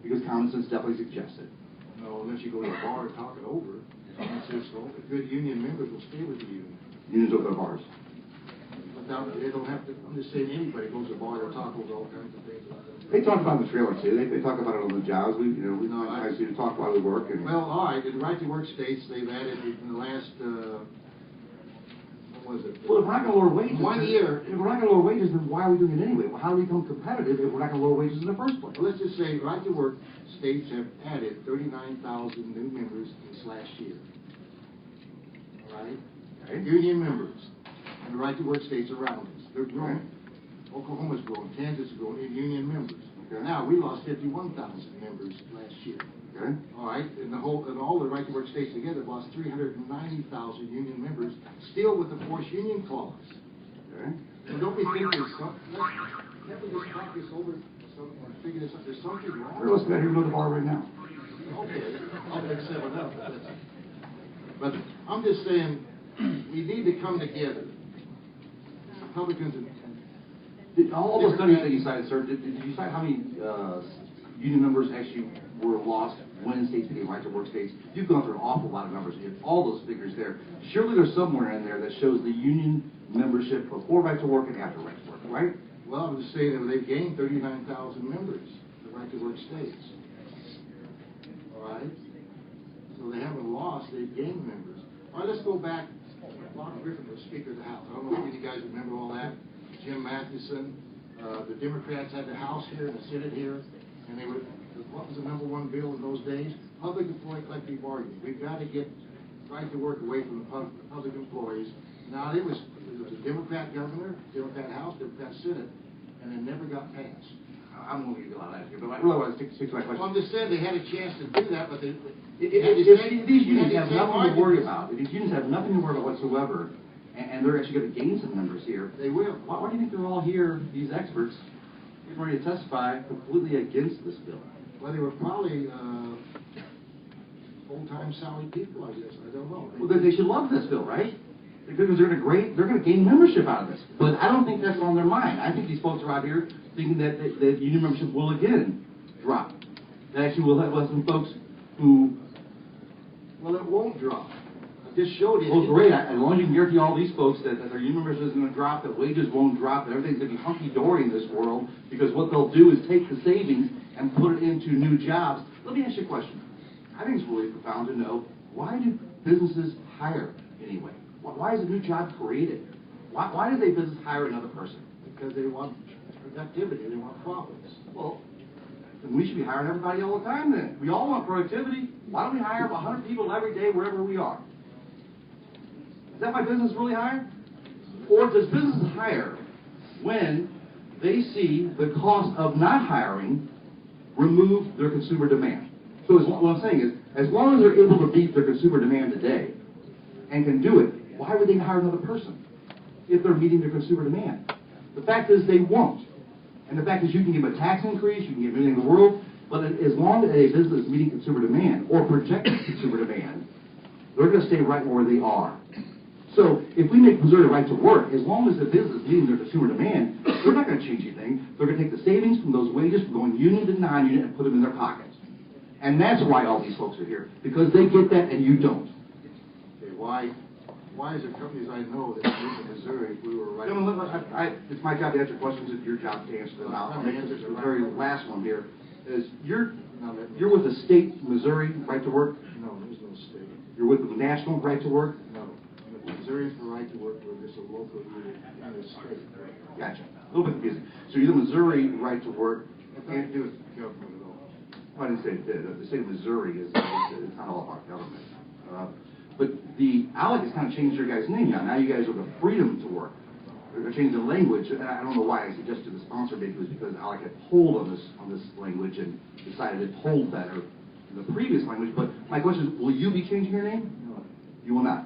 because common sense definitely suggests it. No, unless you go to a bar and talk it over. Common sense, good union members will stay with the union. Unions open their bars. Without, they don't have to, I'm just saying anybody goes to a bar, they'll talk over all kinds of things. They talk about it in the trailer too. They talk about it on the jobs. We obviously talk while we work. And well, all right. In right to work states, they've added in the last what was it? Well, if we're not going to lower wages, 1 year. If we're not going to lower wages, then why are we doing it anyway? Well, how do we become competitive if we're not going to lower wages in the first place? Well, let's just say right to work states have added 39,000 new members this last year. All right. Okay. Union members and the right to work states around us. They're growing. Okay. Oklahoma's growing, Kansas is growing in union members. Okay. Now we lost 51,000 members last year. Okay. All right, and all the right to work states together lost 390,000 union members, still with the forced union clause. Okay. So don't we think there's something? Can't we just talk this over and figure this out? There's something wrong. We're listening here to the bar right now. Okay, I'll make 7 up. But I'm just saying we need to come together. Republicans and all the studies that you cited, sir, did you cite how many union members actually were lost when states became right-to-work states? You've gone through an awful lot of numbers. You have all those figures there. Surely there's somewhere in there that shows the union membership before right-to-work and after right-to-work, right? Well, I'm just saying that they've gained 39,000 members, the right-to-work states. All right? So they haven't lost, they've gained members. All right, let's go back. Lon Griffin was Speaker of the House. I don't know if you guys remember all that. Jim Matheson, the Democrats had the House here and the Senate here, and they were, what was the #1 bill in those days? Public employee collective bargaining. We've got to get right to work away from the public employees. Now, it was a Democrat governor, Democrat House, Democrat Senate, and it never got passed. I'm going to get a lot out of here, but I really want to stick to my question. Well, I'm just saying they had a chance to do that, but they... If these unions have nothing to worry about, if these unions have nothing to worry about whatsoever, and they're actually going to gain some members here, they will. Why do you think they're all here, these experts, getting ready to testify completely against this bill? Well, they were probably full-time salaried people, I guess. I don't know. Well, they should love this bill, right? Because they're going to gain membership out of this. But I don't think that's on their mind. I think these folks are out here thinking that union membership will again drop. That actually will have some folks who... Well, it won't drop. I just showed you. Well, great. As long as you can guarantee all these folks that their union membership isn't going to drop, that wages won't drop, that everything's going to be hunky-dory in this world, because what they'll do is take the savings and put it into new jobs. Let me ask you a question. I think it's really profound to know, why do businesses hire anyway? Why is a new job created? Why do they business hire another person? Because they want productivity. They want profits. Well, then we should be hiring everybody all the time then. We all want productivity. Why don't we hire 100 people every day wherever we are? Is that why business really hire? Or does business hire when they see the cost of not hiring remove their consumer demand? So what I'm saying is, as long as they're able to beat their consumer demand today and can do it, why would they hire another person if they're meeting their consumer demand? The fact is they won't. And the fact is you can give them a tax increase, you can give them anything in the world, but as long as a business is meeting consumer demand or projected consumer demand, they're going to stay right where they are. So if we make Missouri right to work, as long as the business is meeting their consumer demand, they're not going to change anything. They're going to take the savings from those wages from going union to non-union and put them in their pockets. And that's why all these folks are here, because they get that and you don't. Okay, why is there companies I know that live in Missouri if we were right? It's my job to answer questions. It's your job to answer them. I'll make the very last one here. Is you're with the state Missouri right to work? No, there's no state. You're with the national right to work? No. Missouri is the right to work with just a local unit in the state. Gotcha. A little bit confusing. So you're the Missouri right to work. It can't do with government at all. I didn't say it did. The state of Missouri is it's not all about government. But the ALEC has kind of changed your guys' name now. Now you guys are the freedom to work. They're changing the language. And I don't know why I suggested the sponsor date was because ALEC had pulled on this language and decided it pulled better than the previous language. But my question is, will you be changing your name? No. You will not.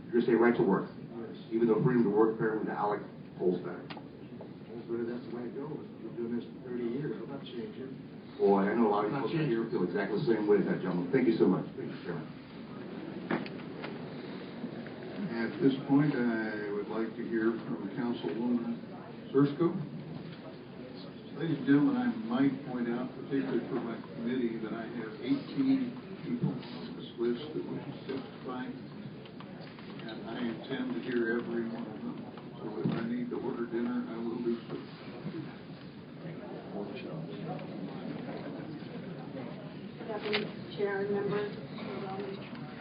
You're going to say right to work. Yes. Even though freedom to work apparently the ALEC pulls better. But that's the way it goes. We've been doing this for 30 years. I'm not changing. Boy, I know a lot of folks here feel exactly the same way as that gentleman. Thank you so much. Thank you, Chairman. At this point, I would like to hear from Councilwoman Zersko. Ladies and gentlemen, I might point out, particularly for my committee, that I have 18 people on this list that will be testifying, and I intend to hear every one of them. So if I need to order dinner, I will do so. Deputy Chair and members,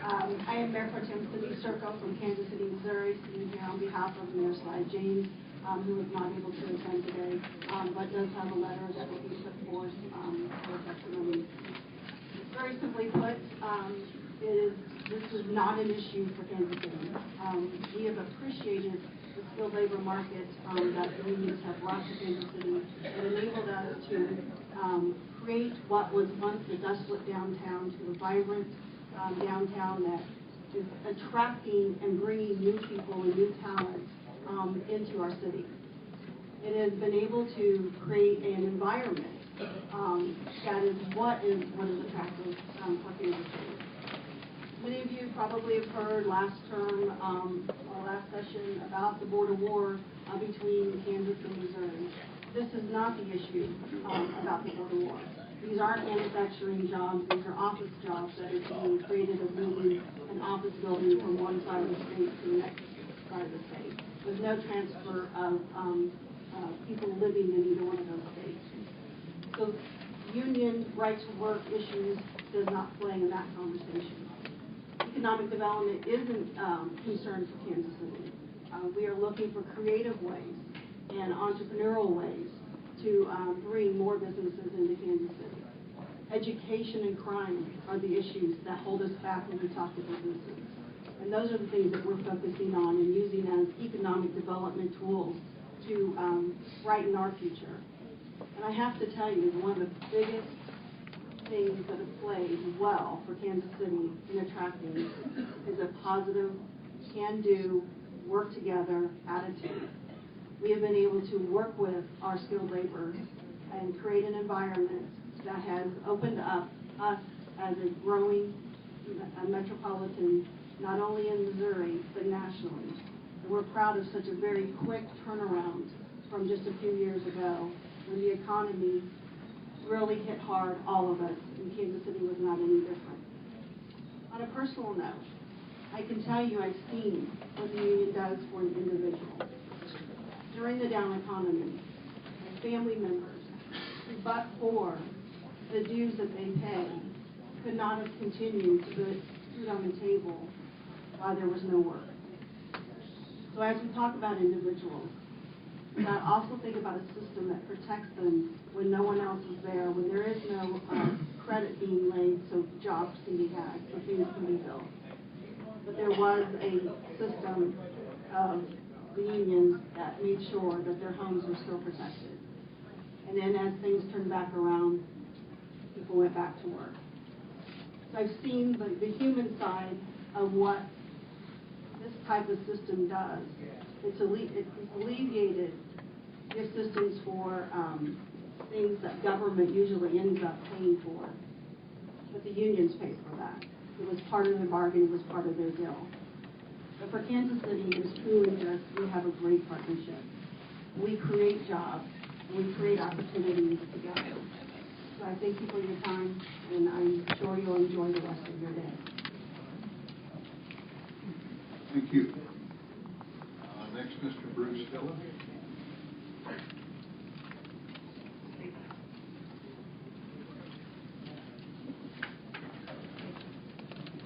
I am Mayor Pro Tem Cindy Circo from Kansas City, Missouri, sitting here on behalf of Mayor Sly James, who is not able to attend today, but does have a letter that will be put forth for testimony. Very simply put, this is not an issue for Kansas City. We have appreciated the skilled labor market that the unions have brought to Kansas City and enabled us to create what was once a desolate downtown to a vibrant downtown that is attracting and bringing new people and new talent into our city. It has been able to create an environment that is what is attractive for Kansas City. Many of you probably have heard last term or last session about the border war between Kansas and Missouri. This is not the issue about the border war. These aren't manufacturing jobs, these are office jobs that are being created of moving an office building from one side of the state to the next side of the state, with no transfer of people living in either one of those states. So union right to work issues does not play in that conversation. Economic development isn't concerned for Kansas City. We are looking for creative ways and entrepreneurial ways to bring more businesses into Kansas City. Education and crime are the issues that hold us back when we talk to businesses. And those are the things that we're focusing on and using as economic development tools to brighten our future. And I have to tell you, one of the biggest things that have played well for Kansas City in attracting is a positive, can-do, work-together attitude. We have been able to work with our skilled labor and create an environment that has opened up us as a growing metropolitan, not only in Missouri, but nationally. And we're proud of such a very quick turnaround from just a few years ago when the economy really hit hard all of us, and Kansas City was not any different. On a personal note, I can tell you I've seen what the union does for an individual. During the down economy, family members, but for the dues that they pay, could not have continued to put food on the table while there was no work. So as we talk about individuals, I also think about a system that protects them when no one else is there, when there is no credit being laid so jobs can be had, so things can be built. But there was a system of the unions that made sure that their homes were still protected. And then as things turned back around, people went back to work. So I've seen the human side of what this type of system does. It's alleviated the assistance for things that government usually ends up paying for. But the unions pay for that. It was part of their bargain, it was part of their deal. But for Kansas City, it's truly just, we have a great partnership. We create jobs, we create opportunities together. So I thank you for your time, and I'm sure you'll enjoy the rest of your day. Thank you. Next, Mr. Bruce Dillon.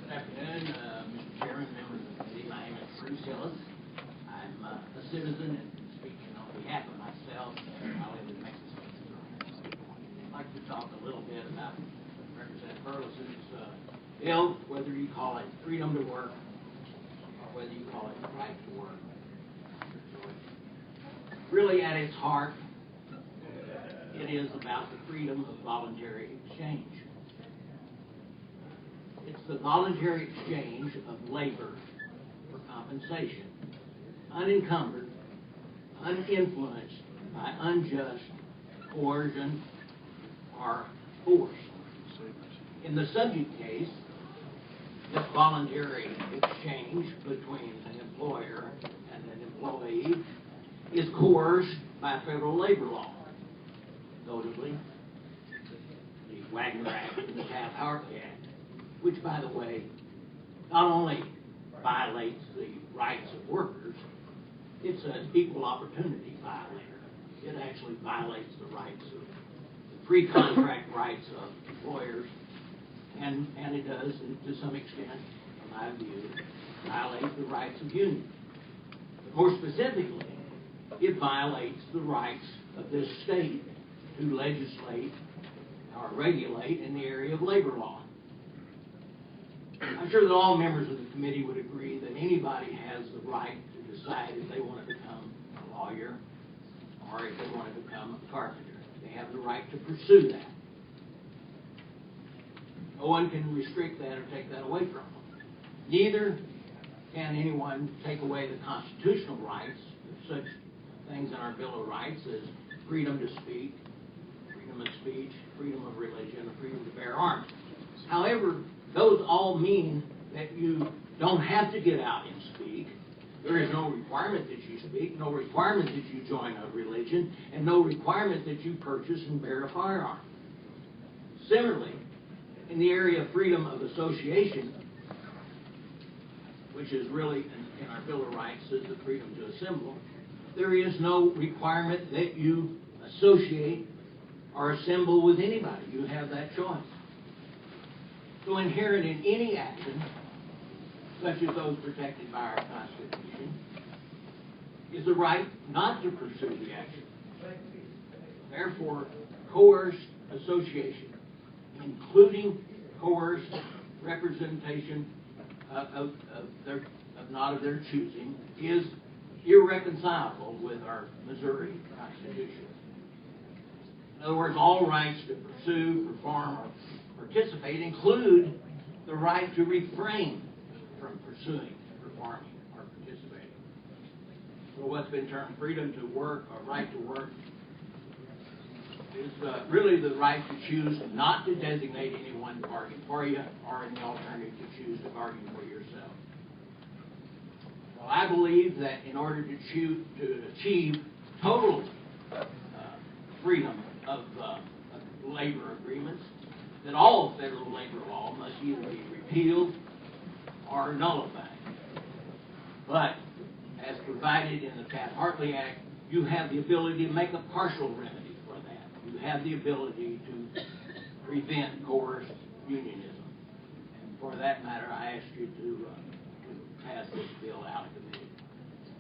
Good afternoon, Mr. Chairman, members of the committee. My name is Bruce Hillis. I'm a citizen and speaking on behalf of myself. I live in Texas. I'd like to talk a little bit about Representative Burleson's bill, whether you call it freedom to work or whether you call it the right to work. Really, at its heart, it is about the freedom of voluntary exchange. It's the voluntary exchange of labor for compensation, unencumbered, uninfluenced by unjust coercion or force. In the subject case, this voluntary exchange between an employer and an employee is coerced by federal labor law. notably the Wagner Act and the Taft-Hartley Act, which, by the way, not only violates the rights of workers, it's an equal opportunity violator. It actually violates the rights of the free contract rights of employers, and it does, to some extent, in my view, violate the rights of unions. But more specifically, it violates the rights of this state to legislate or regulate in the area of labor law. I'm sure that all members of the committee would agree that anybody has the right to decide if they want to become a lawyer or if they want to become a carpenter. They have the right to pursue that. No one can restrict that or take that away from them. Neither can anyone take away the constitutional rights of such things in our Bill of Rights as freedom to speak, freedom of speech, freedom of religion, and freedom to bear arms. However, those all mean that you don't have to get out and speak. There is no requirement that you speak, no requirement that you join a religion, and no requirement that you purchase and bear a firearm. Similarly, in the area of freedom of association, which is really in our Bill of Rights is the freedom to assemble, there is no requirement that you associate or assemble with anybody. You have that choice. So inherent in any action, such as those protected by our Constitution, is the right not to pursue the action. Therefore, coerced association, including coerced representation of not of their choosing, is irreconcilable with our Missouri Constitution. In other words, all rights to pursue, perform, or participate include the right to refrain from pursuing, performing, or participating. So what's been termed freedom to work or right to work is really the right to choose not to designate anyone to bargain for you, or in the alternative to choose to bargain for yourself. Well, I believe that in order to achieve total freedom of labor agreements, that all federal labor law must either be repealed or nullified. But, as provided in the Taft-Hartley Act, you have the ability to make a partial remedy for that. You have the ability to prevent coerced unionism. And for that matter, I ask you to pass this bill out of committee.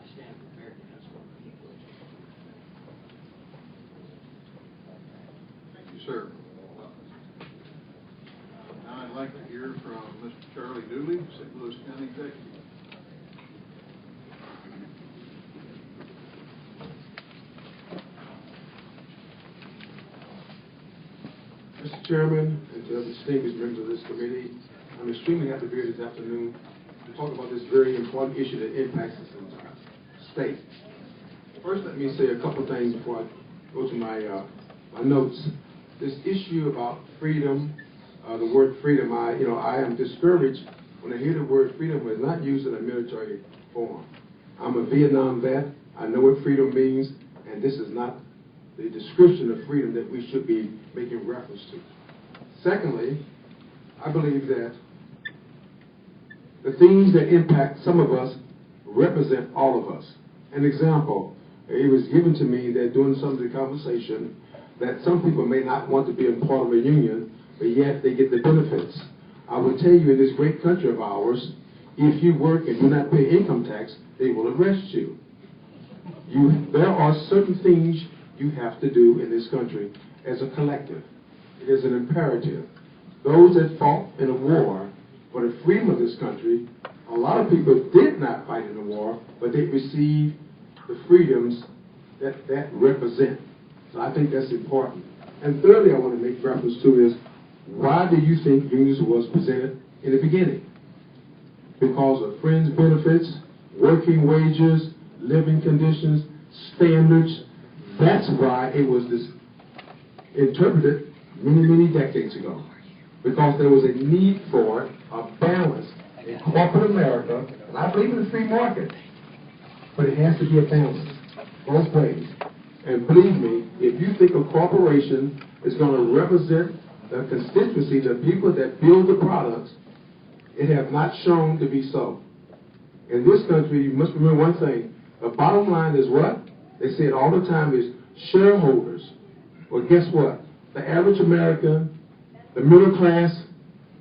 I stand prepared to answer any questions. Thank you, sir. Now I'd like to hear from Mr. Charlie Dooley, St. Louis County Executive. Mr. Chairman, and to other distinguished members of this committee, I'm extremely happy to be here this afternoon to talk about this very important issue that impacts us in our state. First, let me say a couple things before I go to my notes. This issue about freedom, the word freedom, I am discouraged when I hear the word freedom was not used in a military form. I'm a Vietnam vet. I know what freedom means, and this is not the description of freedom that we should be making reference to. Secondly, I believe that the things that impact some of us represent all of us. An example, it was given to me that during some of the conversation that some people may not want to be a part of a union, but yet they get the benefits. I will tell you, in this great country of ours, if you work and do not pay income tax, they will arrest you. There are certain things you have to do in this country as a collective. It is an imperative. Those that fought in a war for the freedom of this country, a lot of people did not fight in the war, but they received the freedoms that represent. So I think that's important. And thirdly, I want to make reference to is, why do you think unions was presented in the beginning? Because of fringe benefits, working wages, living conditions, standards. That's why it was interpreted many, many decades ago. Because there was a need for a balance in corporate America, and I believe in the free market, but it has to be a balance, both ways. And believe me, if you think a corporation is going to represent the constituency, the people that build the products, it has not shown to be so. In this country, you must remember one thing. The bottom line is what? They say it all the time is shareholders. Well, guess what? The average American, the middle class,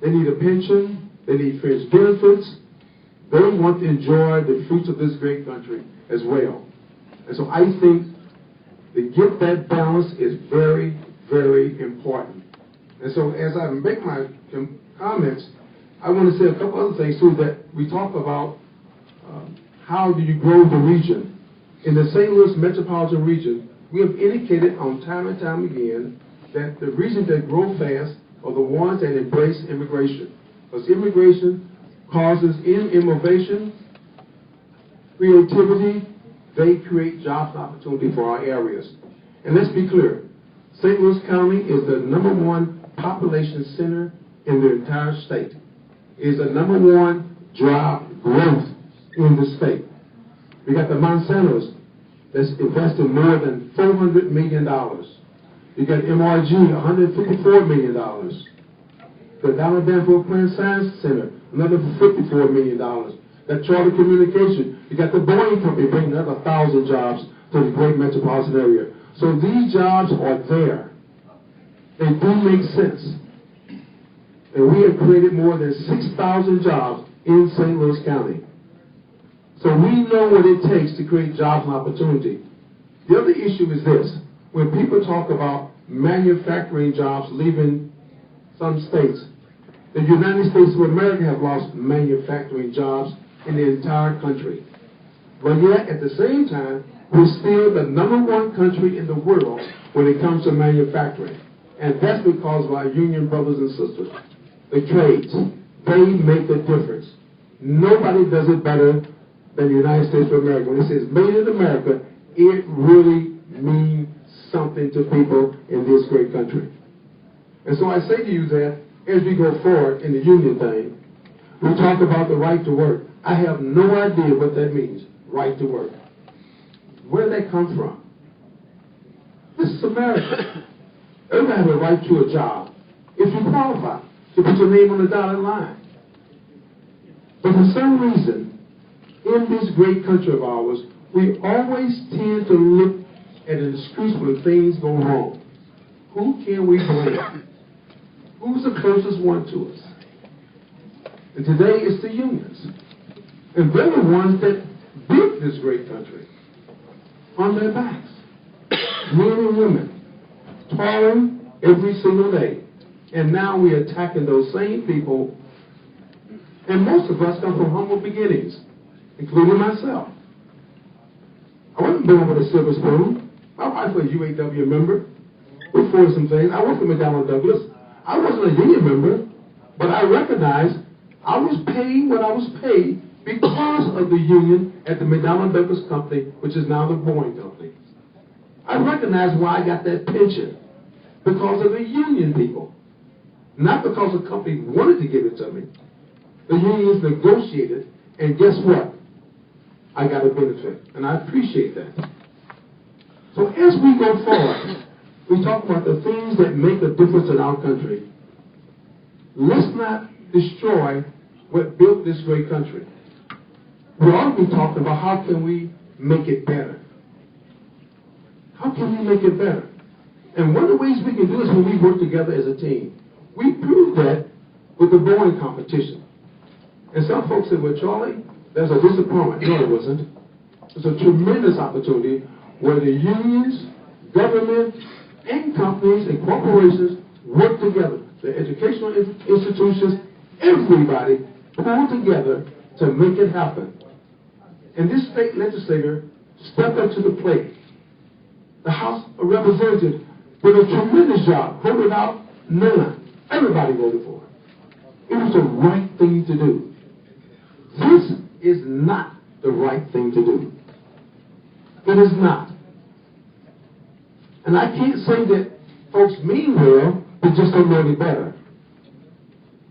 they need a pension, they need fringe benefits. They want to enjoy the fruits of this great country as well. And so I think to get that balance is very, very important. And so as I make my comments, I want to say a couple other things too, that we talk about how do you grow the region. In the St. Louis metropolitan region, we have indicated on time and time again that the regions that grow fast are the ones that embrace immigration. Because immigration causes innovation, creativity, they create jobs and opportunity for our areas. And let's be clear, St. Louis County is the #1 population center in the entire state. It is the #1 job growth in the state. We got the Monsantos that's invested more than $400 million. You got MRG, $154 million. The Donald Danforth Plant Science Center, another $54 million. That Charter Communication, you got the Boeing Company bringing another 1,000 jobs to the great metropolitan area. So these jobs are there. They do make sense. And we have created more than 6,000 jobs in St. Louis County. So we know what it takes to create jobs and opportunity. The other issue is this. When people talk about manufacturing jobs leaving some states, the United States of America have lost manufacturing jobs in the entire country. But yet, at the same time, we're still the #1 country in the world when it comes to manufacturing. And that's because of our union brothers and sisters. The trades, they make a difference. Nobody does it better than the United States of America. When it says made in America, it really means something to people in this great country. And so I say to you that as we go forward in the union thing, we talk about the right to work. I have no idea what that means, right to work. Where did that come from? This is America. Everybody has a right to a job if you qualify to put your name on the dotted line. But for some reason, in this great country of ours, we always tend to look at the streets when things go wrong. Who can we blame? Who's the closest one to us? And today it's the unions. And they're the ones that built this great country on their backs. Men and women, toiling every single day. And now we're attacking those same people. And most of us come from humble beginnings, including myself. I wasn't born with a silver spoon. My wife was a UAW member. We fought some things. I worked for McDonnell Douglas. I wasn't a union member, but I recognized I was paid what I was paid because of the union at the McDonnell Douglas company, which is now the Boeing company. I recognized why I got that pension, because of the union people. Not because the company wanted to give it to me. The unions negotiated, and guess what? I got a benefit, and I appreciate that. So as we go forward, we talk about the things that make a difference in our country. Let's not destroy what built this great country. We ought to be talking about how can we make it better. How can we make it better? And one of the ways we can do this when we work together as a team. We proved that with the Boeing competition. And some folks said, well, Charlie, there's a disappointment. No, it wasn't. It's a tremendous opportunity where the unions, government, and companies and corporations work together. The educational institutions, everybody pull together to make it happen. And this state legislator stepped up to the plate. The House of Representatives did a tremendous job. Voted out none. Everybody voted for it. It was the right thing to do. This is not the right thing to do. It is not. And I can't say that folks mean well, but just don't know any better.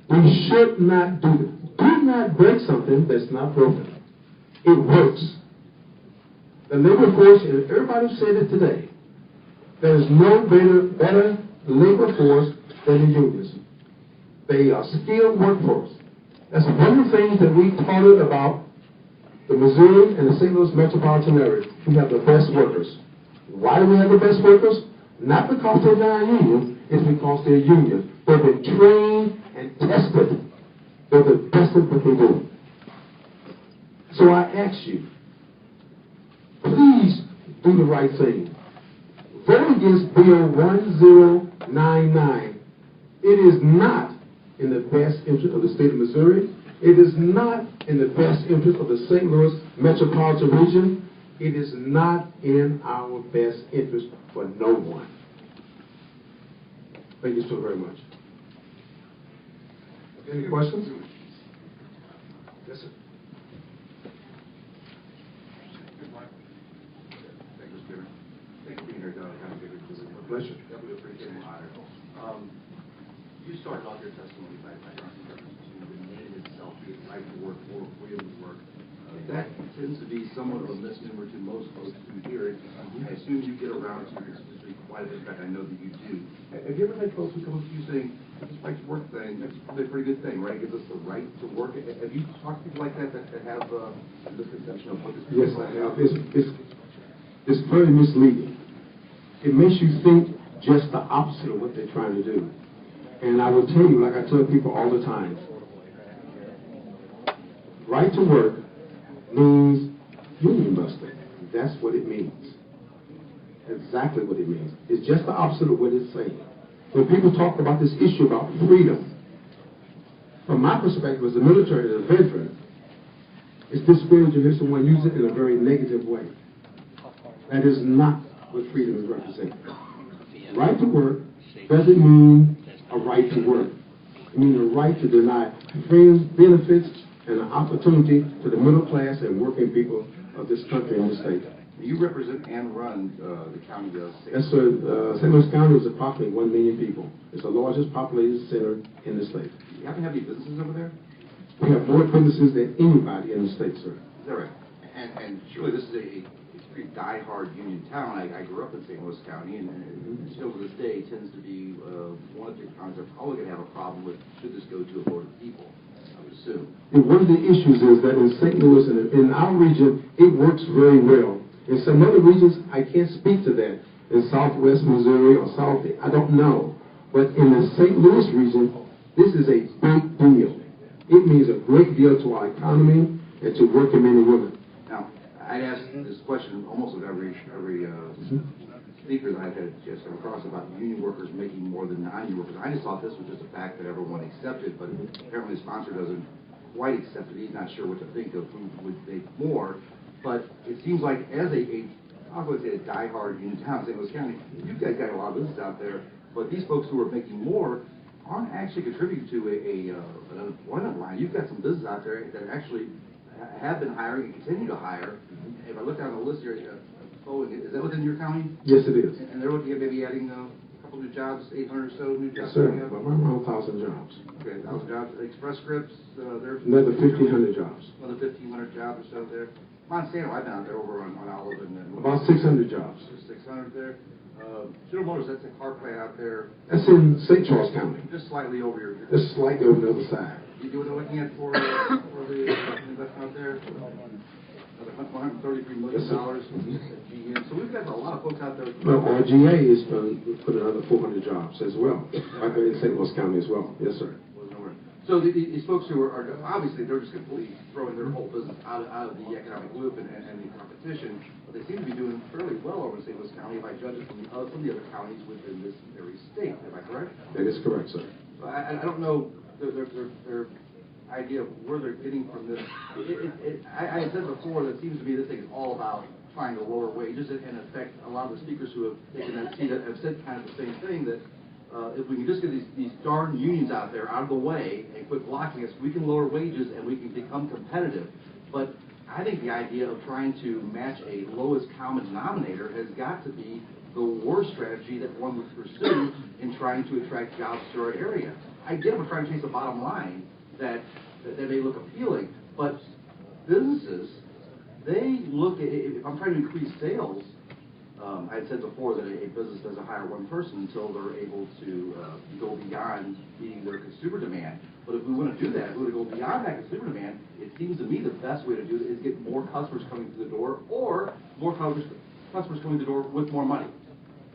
We should not do it. Do not break something that's not broken. It works. The labor force, and everybody said it today, There is no better labor force than the unions. They are skilled workforce. That's one of the things that we taught it about the Missouri and the St. Louis metropolitan area. We have the best workers. Why do we have the best workers? Not because they're non-union, it's because they're union. They've been trained and tested. They're the best at what they do. So I ask you, please do the right thing. Vote against Bill 1099. It is not in the best interest of the state of Missouri. It is not in the best interest of the St. Louis metropolitan region. It is not in our best interest for no one. Thank you so very much. Any questions? Yes, sir. Thank you, Mr. Chairman. Thank you for being here, Doug. Kind of give it to My pleasure. Definitely appreciate the honor. You started off your testimony by reference to the name itself, the right to work or freedom to work. That tends to be somewhat of a misnomer to most folks who hear it. I assume you get around to this speak quite a bit. In fact, I know that you do. Have you ever had folks who come up to you saying, this right to work thing, that's probably a pretty good thing, right? It gives us the right to work. Have you talked to people like that that have a misconception of what this is? Yes, I have. It's very misleading. It makes you think just the opposite of what they're trying to do. And I will tell you, like I tell people all the time, right to work means union busting. That's what it means. Exactly what it means. It's just the opposite of what it's saying. When people talk about this issue about freedom, from my perspective as a military and a veteran, it's discouraging to hear someone use it in a very negative way. That is not what freedom is representing. Right to work doesn't mean a right to work. It means a right to deny friends, benefits, and an opportunity to the middle class and working people of this country and this state. You represent and run the county of St. Yes, sir. St. Louis County is approximately 1 million people. It's the largest populated center in the state. Do you happen to have any businesses over there? We have more businesses than anybody in the state, sir. Is that right? And surely this is a pretty die-hard union town. I grew up in St. Louis County, and still to this day tends to be one of the counties they're probably going to have a problem with should this go to a vote of the people, I would assume. And one of the issues is that in St. Louis and in our region, it works very well. In some other regions, I can't speak to that. In southwest Missouri or south, I don't know. But in the St. Louis region, this is a big deal. It means a great deal to our economy and to working men and women. Now, I'd ask this question almost of every speaker that I've had a chance to come across about union workers making more than non-union workers. I just thought this was just a fact that everyone accepted, but apparently the sponsor doesn't quite accept it. He's not sure what to think of who would make more. But it seems like as I'm going to say a die-hard union town, St. Louis County, you guys got a lot of business out there, but these folks who are making more aren't actually contributing to an unemployment line. You've got some business out there that actually have been hiring and continue to hire. If I look down the list here, is that within your county? Yes, it is. And they're looking at maybe adding a couple new jobs, 800 or so new jobs? Yes, sir. Around 1,000 jobs. Okay, 1,000 jobs. Express Scripts, there's Another 1,500 jobs. Another 1,500 jobs or so there. Monsanto, I've been out there over on Olive and About 600 jobs. 600 there. General Motors, that's a car plant out there. That's in St. Charles County. Just slightly over your. Just slightly over the other side. You what they're looking at for the investment out there? $133 million at GM. So we've got a lot of folks out there. Well, RGA is going to put another 400 jobs as well, right there in St. Louis County as well. Yes, sir. So these folks who are obviously they're just completely throwing their whole business out of the economic loop and the competition, but they seem to be doing fairly well over in St. Louis County if I judge it from some of the other counties within this very state. Am I correct? That is correct, sir. So I don't know their idea of where they're getting from this. I had said before that it seems to me this thing is all about trying to lower wages, and in effect, a lot of the speakers who have taken that seat have said kind of the same thing, that if we can just get these darn unions out there out of the way and quit blocking us, we can lower wages and we can become competitive. But I think the idea of trying to match a lowest common denominator has got to be the worst strategy that one would pursue in trying to attract jobs to our area. I get we're trying to chase the bottom line that may look appealing, but businesses, they look at, if I'm trying to increase sales, I had said before that a business doesn't hire one person until they're able to go beyond meeting their consumer demand. But if we want to do that, if we want to go beyond that consumer demand, it seems to me the best way to do it is get more customers coming through the door, or more customers coming through the door with more money.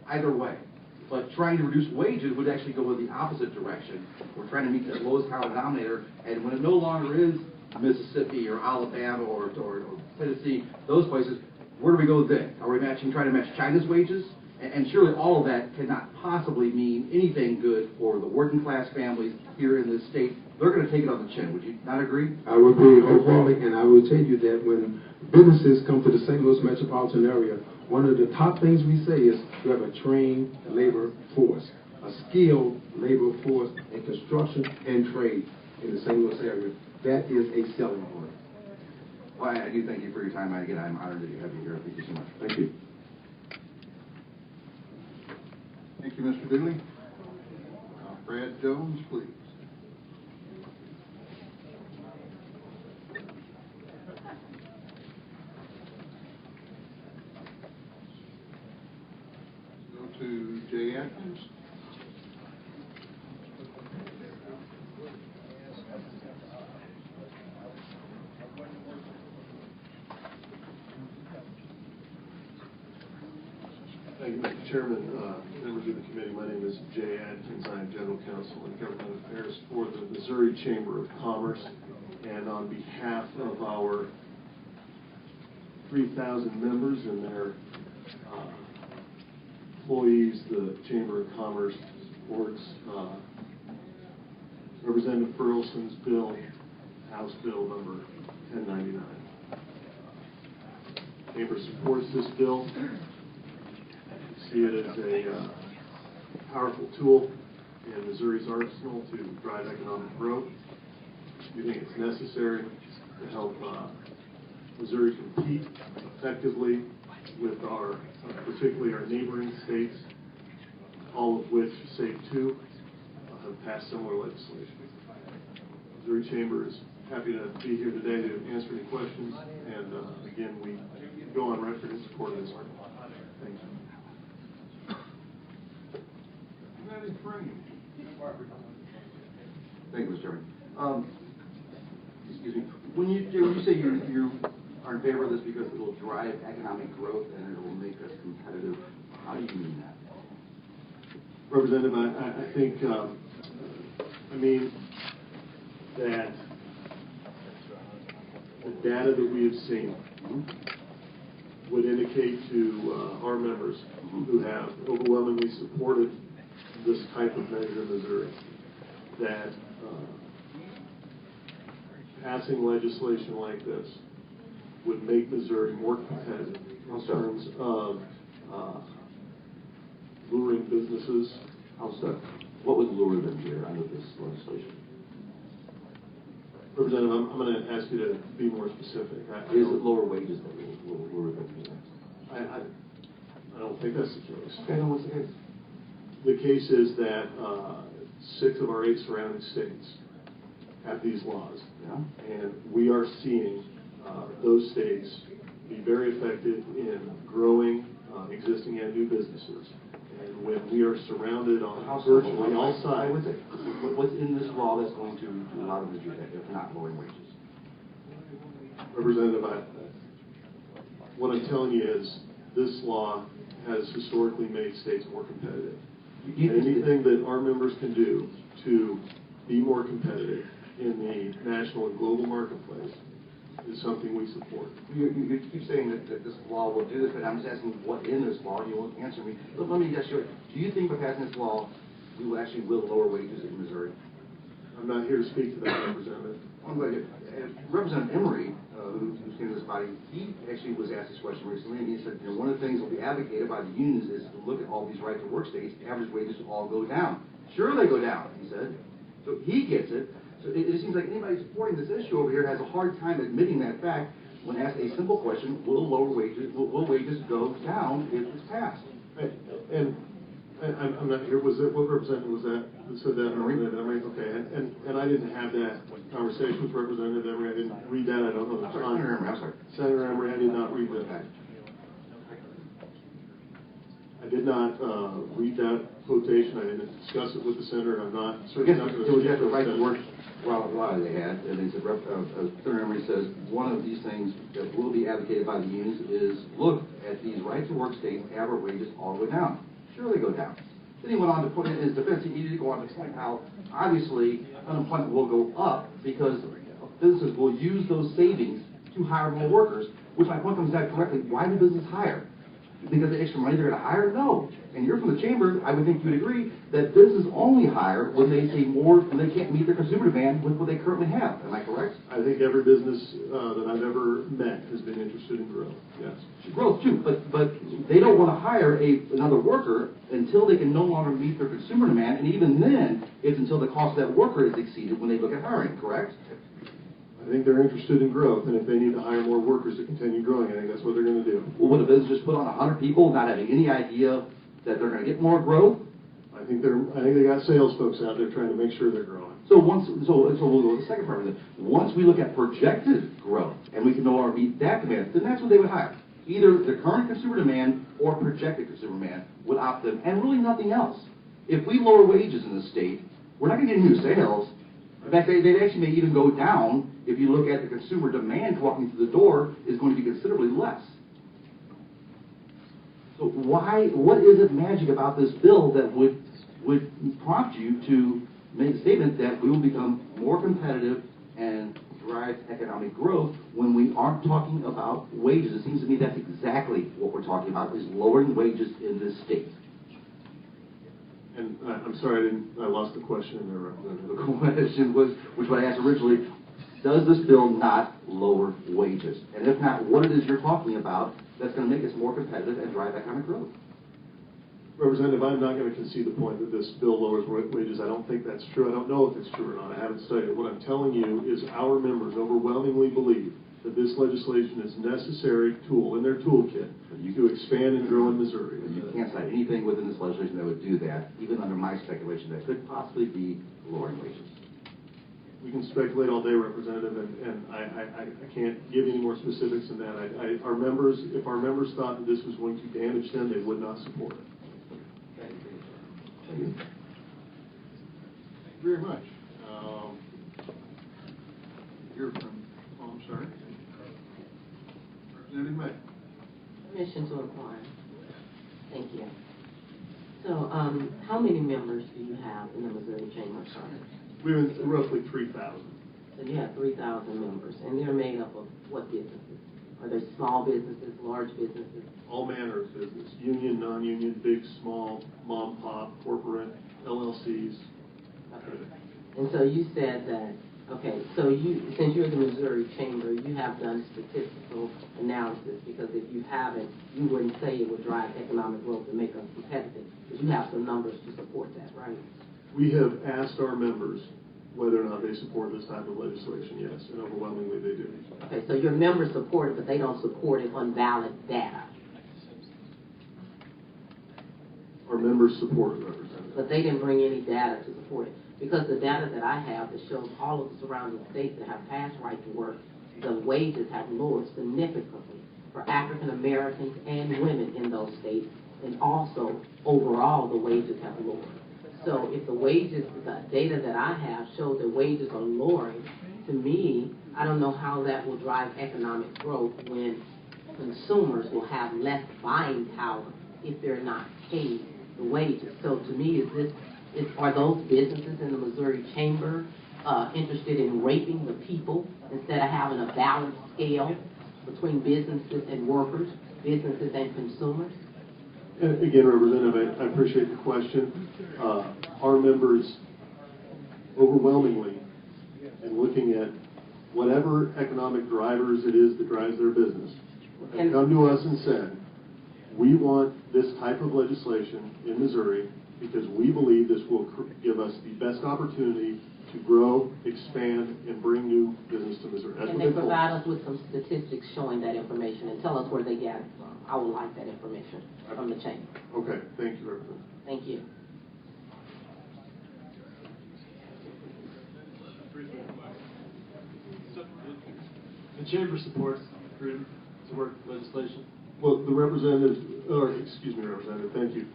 Either way. But trying to reduce wages would actually go in the opposite direction. We're trying to meet that lowest common denominator, and when it no longer is Mississippi or Alabama or Tennessee, those places, where do we go then? Are we trying to match China's wages? And surely all of that cannot possibly mean anything good for the working class families here in this state. They're going to take it on the chin. Would you not agree? I would agree wholeheartedly, and I will tell you that when businesses come to the St. Louis metropolitan area, one of the top things we say is we have a trained labor force, a skilled labor force in construction and trade in the St. Louis area. That is a selling point. Well, I do thank you for your time. Again, I'm honored that you have me here. Thank you so much. Thank you. Thank you, Mr. Dooley. Brad Jones, please. Go to Jay Atkins. Thank you, Mr. Chairman, members of the committee. My name is Jay Adkins. I am General Counsel in Government Affairs for the Missouri Chamber of Commerce. And on behalf of our 3,000 members and their employees, the Chamber of Commerce supports Representative Burleson's bill, House Bill number 1099. The Chamber supports this bill. See it as a powerful tool in Missouri's arsenal to drive economic growth. We think it's necessary to help Missouri compete effectively with particularly our neighboring states, all of which, save two, have passed similar legislation. Missouri Chamber is happy to be here today to answer any questions, and again, we go on record in support of this article. Thank you. Thank you, Mr. Chairman. Excuse me. When you say you are in favor of this because it will drive economic growth and it will make us competitive, how do you mean that? Representative, I think, I mean that the data that we have seen would indicate to our members who have overwhelmingly supported this type of measure in Missouri that passing legislation like this would make Missouri more competitive in terms of luring businesses. How so? What would lure them here under this legislation? Representative, I'm going to ask you to be more specific. Is it lower wages that will lure them here? I don't think that's the case. Okay, then what's the case? The case is that 6 of our 8 surrounding states have these laws. Yeah. And we are seeing those states be very effective in growing existing and new businesses. And when we are surrounded on virtually all sides. What's in this law that's going to allow them to do that, if not lowering wages? Representative, what I'm telling you is this law has historically made states more competitive. And anything that our members can do to be more competitive in the national and global marketplace is something we support. You keep saying that this law will do this, but I'm just asking what in this law. You won't answer me. But let me ask you, do you think by passing this law, we will actually lower wages in Missouri? I'm not here to speak to that, Representative. Representative Emery, who came to this body, he actually was asked this question recently, and he said, one of the things that will be advocated by the unions is to look at all these right-to-work states, average wages all go down. Sure, they go down, he said. So he gets it. So it seems like anybody supporting this issue over here has a hard time admitting that fact when asked a simple question: will wages go down if it's passed? And I'm not here. Was it what representative was that said that? Emery. Okay. And I didn't have that conversation with Representative Emery. I didn't read that. I don't know the time. Senator Emery, I'm sorry. Senator Emery, I did not read that. did not read that quotation. I didn't discuss it with the senator. I'm not I certainly guess not it going was to at the right to work law they had, and they said, Senator Emery says, one of these things that will be advocated by the unions is, look, at these right to work states, average wages all the way down. Sure, they go down. Then he went on to put in his defense, he needed to go on to point how, obviously, unemployment will go up because businesses will use those savings to hire more workers, which my point comes back correctly. Why do businesses hire? Because the extra money they're going to hire? No. And you're from the chamber, I would think you'd agree that businesses only hire when they see more, when they can't meet their consumer demand with what they currently have. Am I correct? I think every business that I've ever met has been interested in growth, yes. Growth too, but they don't want to hire another worker until they can no longer meet their consumer demand, and even then, it's until the cost of that worker is exceeded when they look at hiring, correct? I think they're interested in growth, and if they need to hire more workers to continue growing, I think that's what they're going to do. Well, would a business just put on 100 people, not having any idea that they're going to get more growth? I think they got sales folks out there trying to make sure they're growing. So we'll go to the second part of it. Once we look at projected growth, and we can no longer meet that demand, then that's what they would hire. Either the current consumer demand or projected consumer demand would opt them, and really nothing else. If we lower wages in the state, we're not going to get new sales. In fact, they actually may even go down if you look at the consumer demand walking through the door is going to be considerably less. So what is it magic about this bill that would prompt you to make a statement that we will become more competitive and drive economic growth when we aren't talking about wages? It seems to me that's exactly what we're talking about, is lowering wages in this state. And I'm sorry, I lost the question in there, Representative. The question was, which what I asked originally, does this bill not lower wages? And if not, what it is you're talking about that's going to make us more competitive and drive economic growth? Representative, I'm not going to concede the point that this bill lowers wages. I don't think that's true. I don't know if it's true or not. I haven't studied it. What I'm telling you is our members overwhelmingly believe that this legislation is a necessary tool in their toolkit to expand and grow in Missouri. You can't cite anything within this legislation that would do that, even under my speculation, that could possibly be lowering wages. We can speculate all day, Representative, and I can't give any more specifics than that. If our members thought that this was going to damage them, they would not support it. Thank you. Thank you very much. Hear from, I'm sorry. Representative May. Permission to inquire. Thank you. So, how many members do you have in the Missouri Chamber of Commerce? We're roughly 3,000. So you have 3,000 members, and they're made up of what businesses? Are there small businesses, large businesses? All manner of business, union, non-union, big, small, mom, pop, corporate, LLCs. Okay. And so you said that, okay, so since you're the Missouri Chamber, you have done statistical analysis, because if you haven't, you wouldn't say it would drive economic growth and make us competitive, because you have some numbers to support that, right? We have asked our members whether or not they support this type of legislation, yes, and overwhelmingly they do. Okay, so your members support it, but they don't support it on valid data. Our members support it, Representative. But they didn't bring any data to support it. Because the data that I have that shows all of the surrounding states that have passed right to work, the wages have lowered significantly for African Americans and women in those states, and also overall the wages have lowered. So if the wages, the data that I have shows that wages are lowering, to me, I don't know how that will drive economic growth when consumers will have less buying power if they're not paid the wages. So to me, are those businesses in the Missouri Chamber interested in raping the people instead of having a balanced scale between businesses and workers, businesses and consumers? And again, Representative, I appreciate the question. Our members overwhelmingly, in looking at whatever economic drivers it is that drives their business, have come to us and said, we want this type of legislation in Missouri because we believe this will give us the best opportunity to grow, expand, and bring new business to Missouri. That's Can they provide us with some statistics showing that information and tell us where they got it from? I would like that information from the chamber. Okay, thank you, Representative. Thank you. The chamber supports freedom to work legislation. Well, the representative, or excuse me, Representative, thank you.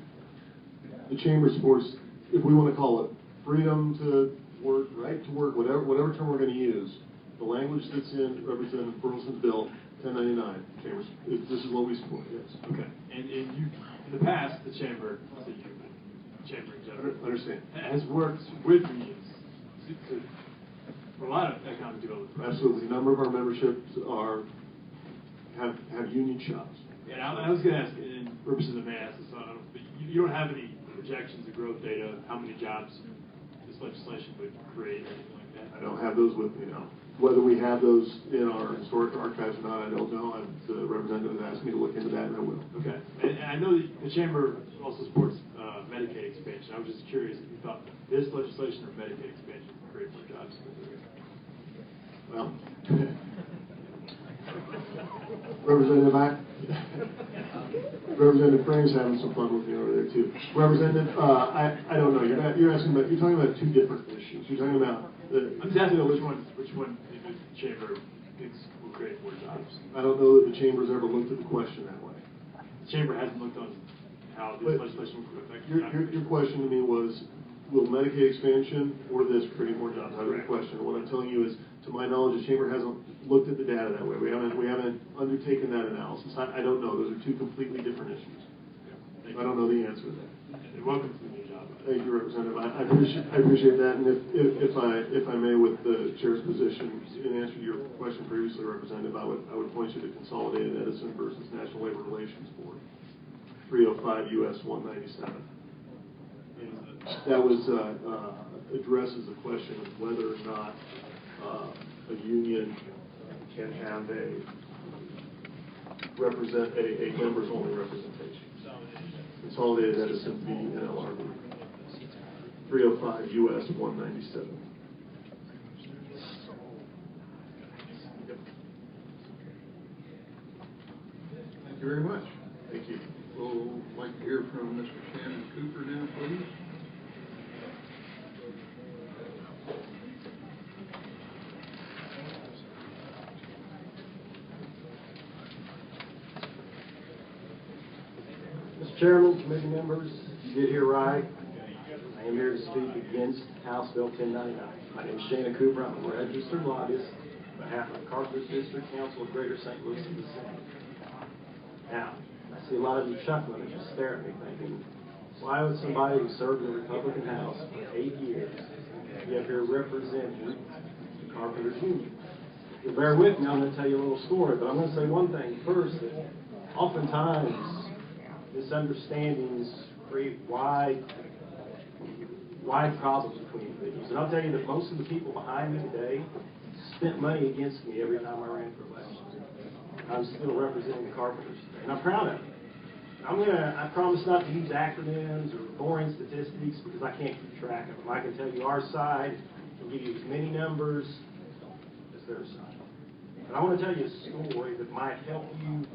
The Chamber supports, if we want to call it freedom to work, right to work, whatever term we're going to use, the language that's in Representative Burleson's bill, 1099, Chambers, this is what we support, yes. Okay, and you, in the past, the Chamber, not the you, but the Chamber in general. Understand. Has worked with unions for a lot of economic development projects. Absolutely. A number of our memberships have union shops. Yeah, I was going to ask, in purposes of mass, but you don't have any projections of growth data, how many jobs this legislation would create, or anything like that? I don't have those with me now. Whether we have those in our historic archives or not, I don't know. The representative has asked me to look into that, and I will. Okay. And I know that the Chamber also supports Medicaid expansion. I was just curious if you thought this legislation or Medicaid expansion would create more jobs. Well, Representative Frame's having some fun with me over there too. Representative, I don't know. You're talking about two different issues. You're talking about I'm just asking which one the Chamber thinks will create more jobs. I don't know that the Chamber's ever looked at the question that way. The Chamber hasn't looked on how this legislation would affect your question to me was, will Medicaid expansion or this create more jobs? That was the question. And what I'm telling you is, to my knowledge, the Chamber hasn't looked at the data that way. We haven't undertaken that analysis. I don't know. Those are two completely different issues. I don't know the answer to that. And welcome to the new job. Thank you, Representative. I appreciate that. And if I may, with the chair's position, in answer to your question previously, Representative, I would point you to Consolidated Edison versus National Labor Relations Board, 305 U.S. 197. That was addresses the question of whether or not a union can have a members only representation. Consolidated Edison v. NLRB, 305 U.S. 197. Thank you very much. Thank you. We'll like to hear from Mr. Shannon Cooper now, please. Mr. Chairman, committee members, you did hear right. I am here to speak against House Bill 1099. My name is Shannon Cooper. I'm a registered lobbyist on behalf of the Carpenters District Council of Greater St. Louis and Vicinity. Now, I see a lot of you chuckling and just stare at me thinking, why would somebody who served in the Republican House for 8 years be up here representing the Carpenters Union? If you'll bear with me, I'm going to tell you a little story, but I'm going to say one thing first, that oftentimes misunderstandings create wide problems between individuals. And I'll tell you that most of the people behind me today spent money against me every time I ran for election. I'm still representing the Carpenters today, and I'm proud of it. I promise not to use acronyms or boring statistics because I can't keep track of them. I can tell you our side can give you as many numbers as their side. But I want to tell you a story that might help you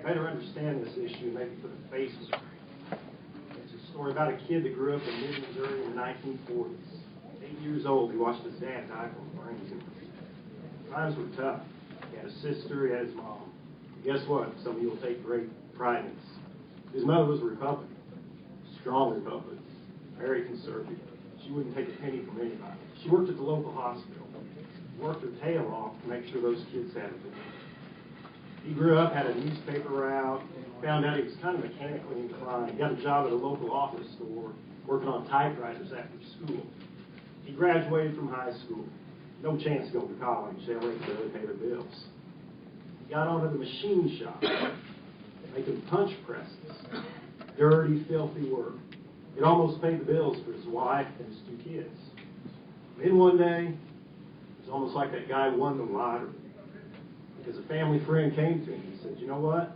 better understand this issue and maybe put a face with it. It's a story about a kid that grew up in mid-Missouri in the 1940s. 8 years old, he watched his dad die from brain tumor. Times were tough. He had a sister, he had his mom. Guess what? Some of you will take great pride in this. His mother was a Republican, strong Republican, very conservative. She wouldn't take a penny from anybody. She worked at the local hospital, worked her tail off to make sure those kids had a good life. He grew up, had a newspaper route, found out he was kind of mechanically inclined. He got a job at a local office store, working on typewriters after school. He graduated from high school. No chance to go to college. They had to pay their bills. He got onto the machine shop, making punch presses. Dirty, filthy work. It almost paid the bills for his wife and his 2 kids. Then one day, it was almost like that guy won the lottery. Because a family friend came to him and said, you know what?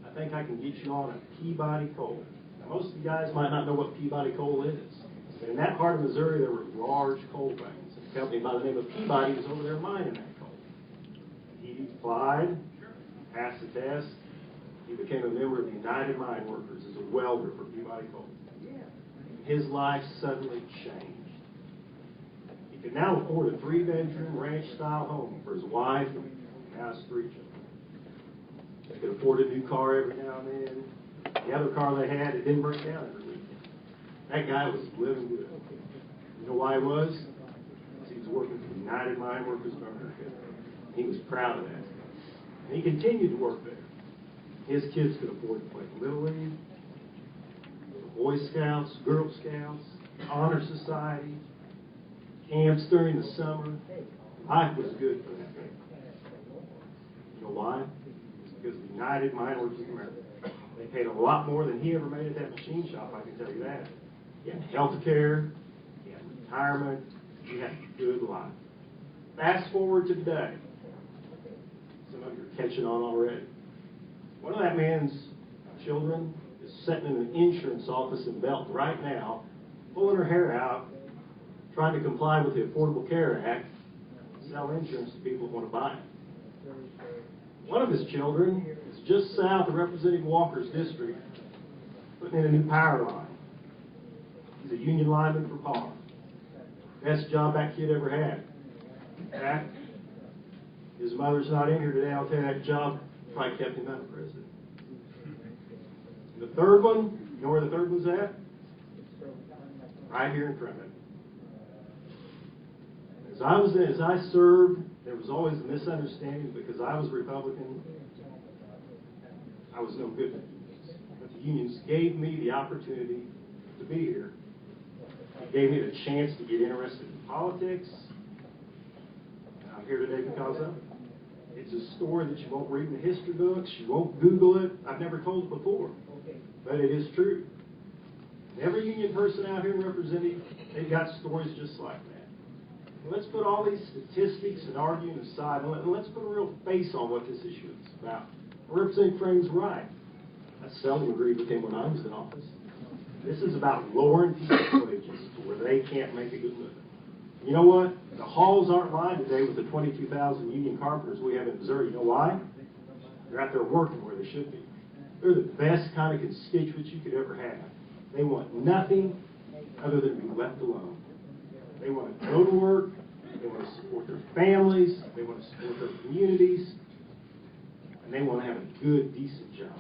I think I can get you on a Peabody coal. Now, most of you guys might not know what Peabody coal is. But in that part of Missouri, there were large coal veins. A company by the name of Peabody was over there mining that coal. He applied, passed the test. He became a member of the United Mine Workers as a welder for Peabody Coal. His life suddenly changed. He could now afford a 3-bedroom ranch-style home for his wife and now his 3 children. They could afford a new car every now and then. The other car they had, it didn't break down every weekend. That guy was living good. You know why he was? Because he was working for United Mine Workers of America. He was proud of that. And he continued to work there. His kids could afford to play Little League, Boy Scouts, Girl Scouts, Honor Society, camps during the summer. Life was good for that man. You know why? It's because of United Mine Workers of America. They paid a lot more than he ever made at that machine shop, I can tell you that. He had health care, he had retirement, he had a good life. Fast forward to today. Some of you are catching on already. One of that man's children is sitting in an insurance office in Belton right now, pulling her hair out, trying to comply with the Affordable Care Act, and sell insurance to people who want to buy it. One of his children is just south of Representative Walker's district, putting in a new power line. He's a union lineman for Palmer. Best job that kid ever had. In fact, his mother's not in here today. I'll tell you that job probably kept him out of prison. And the third one, you know where the third one's at? Right here in front of him. As I served, there was always a misunderstanding because I was Republican. I was no good for the unions. But the unions gave me the opportunity to be here. It gave me the chance to get interested in politics. And I'm here today because of it. It's a story that you won't read in the history books. You won't Google it. I've never told it before. But it is true. And every union person out here representing, they've got stories just like that. Let's put all these statistics and arguing aside, and let's put a real face on what this issue is about. Representative Frank's right. I seldom agreed with him when I was in office. This is about lowering people's wages to where they can't make a good living. You know what? The halls aren't lined today with the 22,000 union carpenters we have in Missouri. You know why? They're out there working where they should be. They're the best kind of constituents you could ever have. They want nothing other than to be left alone. They want to go to work, they want to support their families, they want to support their communities, and they want to have a good, decent job.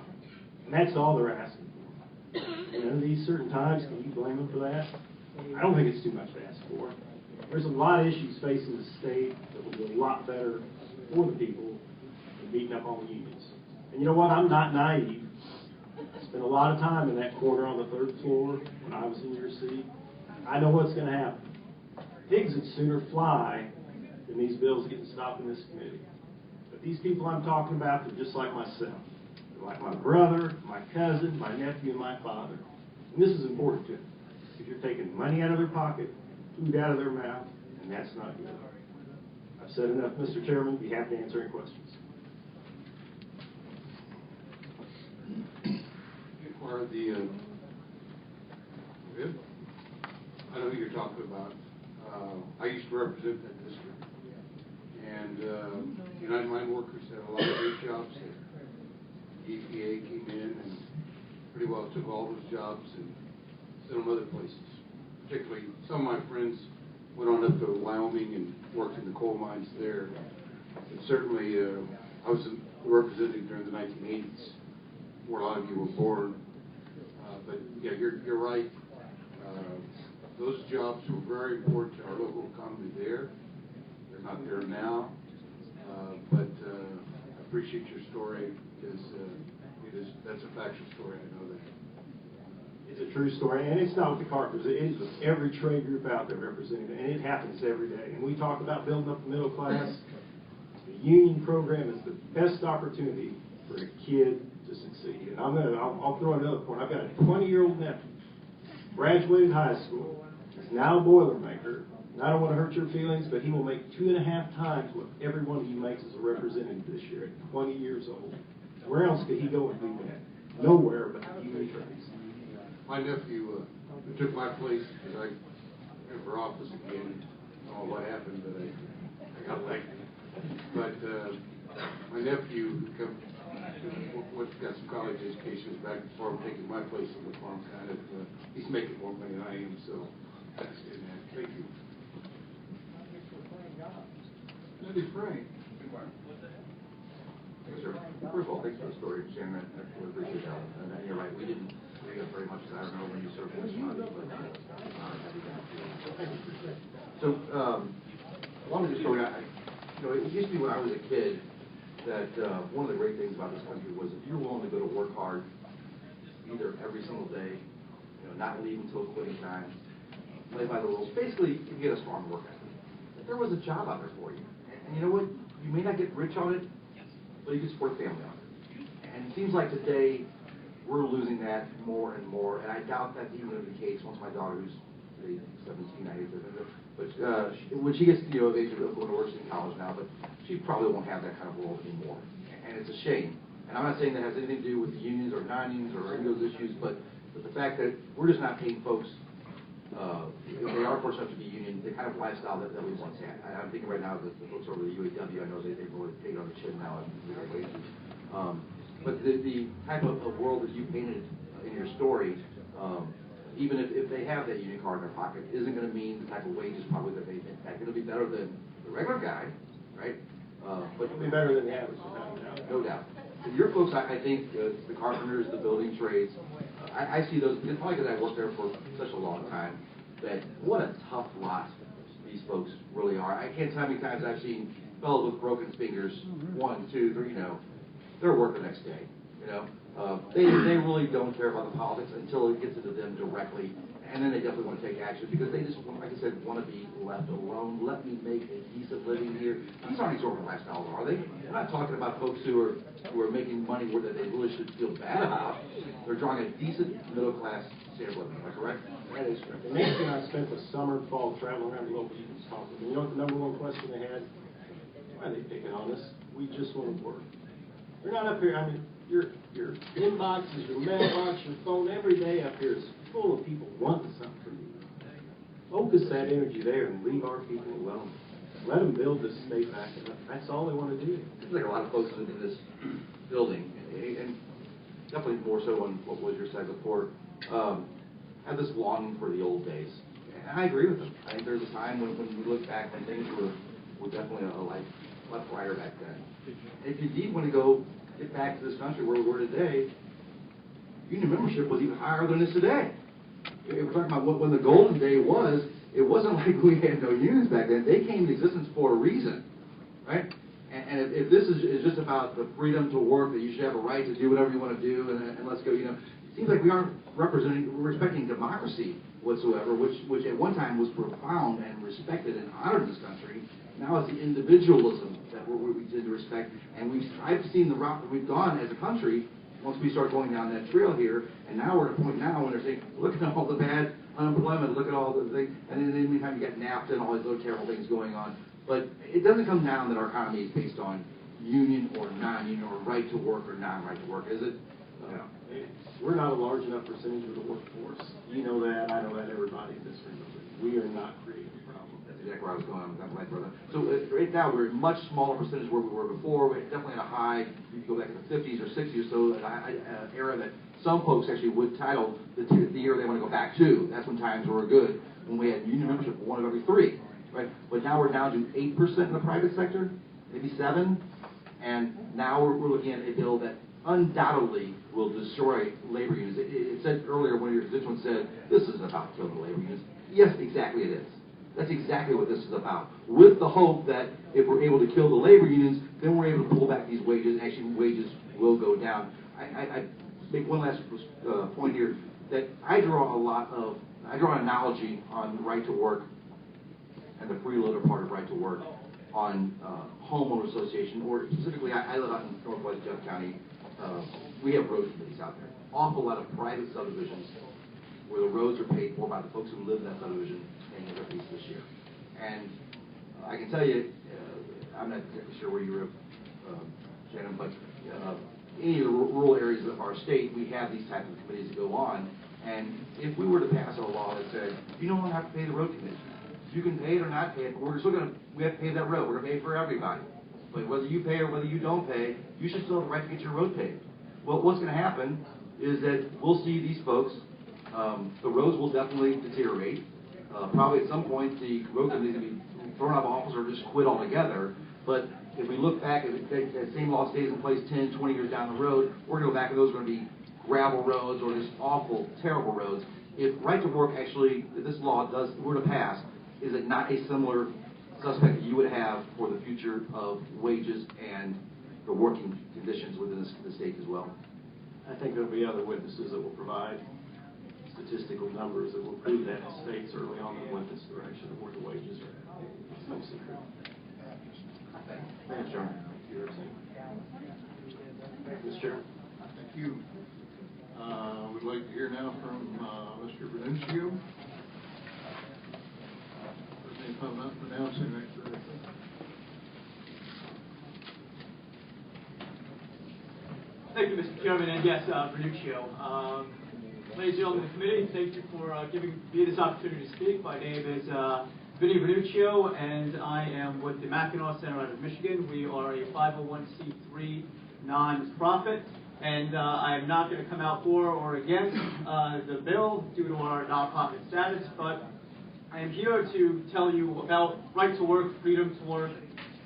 And that's all they're asking for. And in these certain times, can you blame them for that? I don't think it's too much to ask for. There's a lot of issues facing the state that will be a lot better for the people than beating up on the unions. And you know what? I'm not naive. I spent a lot of time in that corner on the third floor when I was in your seat. I know what's going to happen. Pigs would sooner fly than these bills getting stopped in this committee. But these people I'm talking about, they're just like myself. They're like my brother, my cousin, my nephew, and my father. And this is important to them. Because you're taking money out of their pocket, food out of their mouth, and that's not good. I've said enough, Mr. Chairman. Be happy to answer any questions. Are the good? I know who you're talking about. I used to represent that district, and United Mine Workers had a lot of great jobs there. EPA came in and pretty well took all those jobs and sent them other places. Particularly, some of my friends went on up to Wyoming and worked in the coal mines there. And certainly, I was a representative during the 1980s, where a lot of you were born. But yeah, you're right. Those jobs were very important to our local economy there. They're not there now. But I appreciate your story because that's a factual story. I know that. It's a true story, and it's not with the carpenters. It is with every trade group out there represented, and it happens every day. And we talk about building up the middle class. The union program is the best opportunity for a kid to succeed. And I'll throw another point. I've got a 20-year-old nephew, graduated high school, is now a Boilermaker. And I don't want to hurt your feelings, but he will make 2.5 times what every one of you makes as a representative this year at 20 years old. Where else could he go and do that? Nowhere but the union trades. My nephew who took my place because I ran for office again. I don't know what happened, but I got elected. But my nephew who got some college education is back before I'm taking my place on the farm. Kind of, he's making more money than I am, so that's good, man. Thank you. That is Frank. sir. First of all, thanks for the story, Shannon. I really appreciate that. And you're right, we didn't get very much. I don't know when you served this money, but so, along with the story, it used to be when I was a kid that one of the great things about this country was if you're willing to go to work hard, either every single day, not leave until quitting time, play by the rules. Basically, you get a strong work ethic. If there was a job out there for you, and you know what, you may not get rich on it, but you can support a family on it. And it seems like today we're losing that more and more, and I doubt that's even going to be the case once my daughter, who's 17, but when she gets of age of going to work in college now, but she probably won't have that kind of role anymore, and it's a shame. And I'm not saying that has anything to do with the unions or non-unions or any of those issues, but the fact that we're just not paying folks, if they are fortunate enough to be union, the kind of lifestyle that we once had. I'm thinking right now of the folks over the UAW. I know they've really taken on the chin now and their wages. But the type of world that you painted in your story, even if they have that union card in their pocket, isn't going to mean the type of wages probably that they think. It'll be better than the regular guy, right? But It'll be better than the average, no doubt. And your folks, I think, the carpenters, the building trades, I see those, it's probably because I worked there for such a long time, that what a tough lot these folks really are. I can't tell how many times I've seen fellows with broken fingers, 1, 2, 3, they're work the next day, They really don't care about the politics until it gets into them directly, and then they definitely want to take action because they just, like I said, want to be left alone. Let me make a decent living here. These aren't exorbitant lifestyles, are they? We're not talking about folks who are making money where they really should feel bad about. They're drawing a decent middle class standard of living. Am I correct? That is correct. And Nancy and I spent the summer and fall traveling around the local unions talking. And you know what the number one question they had? Why are they picking on us? We just want to work. They're not up here. I mean, your inboxes, your mailbox, your phone, every day up here is full of people wanting something from you. Focus that energy there and leave our people alone. Let them build this state back up. That's all they want to do. Seems like a lot of folks in this building, and definitely more so on what was your side before, have this longing for the old days. And I agree with them. I think there's a time when we look back when things were definitely a lot brighter back then. If you did want to go get back to this country where we were today, union membership was even higher than it is today. If we're talking about when the golden day was, it wasn't like we had no unions back then. They came into existence for a reason, right? And if this is just about the freedom to work, that you should have a right to do whatever you want to do, and let's go, it seems like we aren't respecting democracy whatsoever, which at one time was profound and respected and honored in this country. Now it's the individualism that we tend to respect, and I've seen the route that we've gone as a country once we start going down that trail here, and now we're at a point now when they're saying, look at all the bad unemployment, look at all the things, and then in the meantime you got NAFTA and all these little terrible things going on. But it doesn't come down that our economy is based on union or non-union or right to work or non-right to work, is it? No. We're not a large enough percentage of the workforce. You know that, I know that, everybody in this room knows it. We are not creating a problem. That's exactly where I was going with that, my brother. So right now we're a much smaller percentage where we were before. We're definitely at a high, you go back to the 50s or 60s or so, an era that some folks actually would title the year they want to go back to. That's when times were good, when we had union membership for 1 of every 3. Right? But now we're down to 8% in the private sector, maybe 7%, and now we're looking at a bill that undoubtedly will destroy labor unions. It said earlier, one of your constituents said, this isn't about killing the labor unions. Yes, exactly it is. That's exactly what this is about, with the hope that if we're able to kill the labor unions, then we're able to pull back these wages, and actually wages will go down. I make one last point here, that I draw an analogy on right to work and the freeloader part of right to work on homeowner association, or specifically, I live out in northwest Jeff County. We have road committees out there. Awful lot of private subdivisions where the roads are paid for by the folks who live in that subdivision and their piece this year. And I can tell you, I'm not exactly sure where you live, Shannon, but any of the rural areas of our state, we have these types of committees that go on. And if we were to pass a law that said, you no longer have to pay the road committee, you can pay it or not pay it, but we're still we have to pay that road. We're going to pay for everybody. But whether you pay or whether you don't pay, you should still have the right to get your road paid. Well, what's going to happen is that we'll see these folks, the roads will definitely deteriorate. Probably at some point the road committee is going to be thrown out of office or just quit altogether. But if we look back, if that same law stays in place 10, 20 years down the road, we're going to go back and those are going to be gravel roads or just awful, terrible roads. If right to work actually, if this law were to pass, is it not a similar suspect that you would have for the future of wages and the working conditions within the state as well? I think there'll be other witnesses that will provide statistical numbers that will prove that in states early on that went this direction of where the wages are at. It's no secret. Thanks, Chairman. Mr. Chairman. Thank you. We'd like to hear now from Mr. Venuccio. If I'm not pronouncing that correctly. Thank you, Mr. Chairman, and yes, Vernuccio. Ladies and gentlemen of the committee, thank you for giving me this opportunity to speak. My name is Vinny Vernuccio, and I am with the Mackinac Center out of Michigan. We are a 501c3 non-profit, and I'm not going to come out for or against the bill due to our non-profit status, but I am here to tell you about right to work, freedom to work,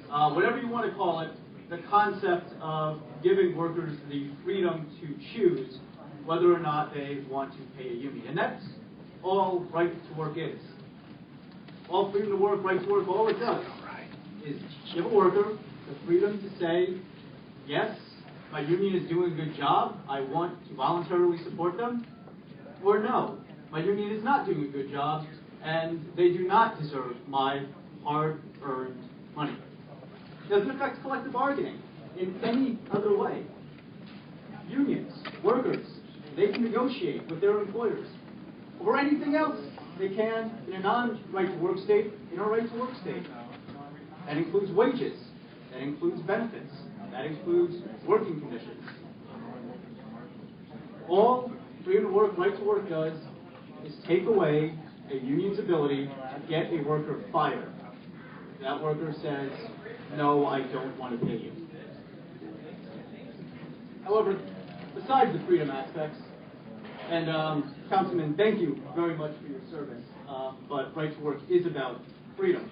whatever you want to call it, the concept of giving workers the freedom to choose whether or not they want to pay a union. And that's all right to work is. All freedom to work, right to work, all it does is give a worker the freedom to say, yes, my union is doing a good job, I want to voluntarily support them, or no, my union is not doing a good job, and they do not deserve my hard-earned money. It doesn't affect collective bargaining in any other way. Unions, workers, they can negotiate with their employers over anything else they can in a non-right-to-work state, in a right-to-work state. That includes wages, that includes benefits, that includes working conditions. All freedom to work, right to work does is take away a union's ability to get a worker fired. That worker says, no, I don't want to pay you. However, besides the freedom aspects, and Councilman, thank you very much for your service, but right to work is about freedom.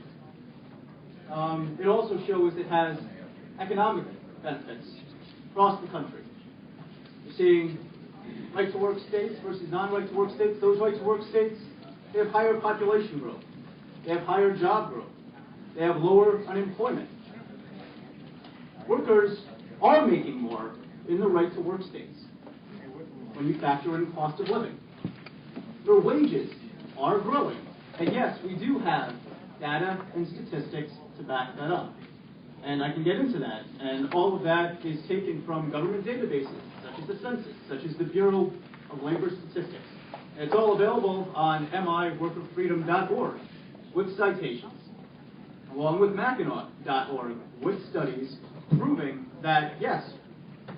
It also shows it has economic benefits across the country. You're seeing right to work states versus non-right to work states. Those right to work states, they have higher population growth. They have higher job growth. They have lower unemployment. Workers are making more in the right to work states when you factor in cost of living. Their wages are growing. And yes, we do have data and statistics to back that up. And I can get into that. And all of that is taken from government databases, such as the census, such as the Bureau of Labor Statistics. And it's all available on miworkerfreedom.org with citations, along with Mackinac.org with studies proving that, yes,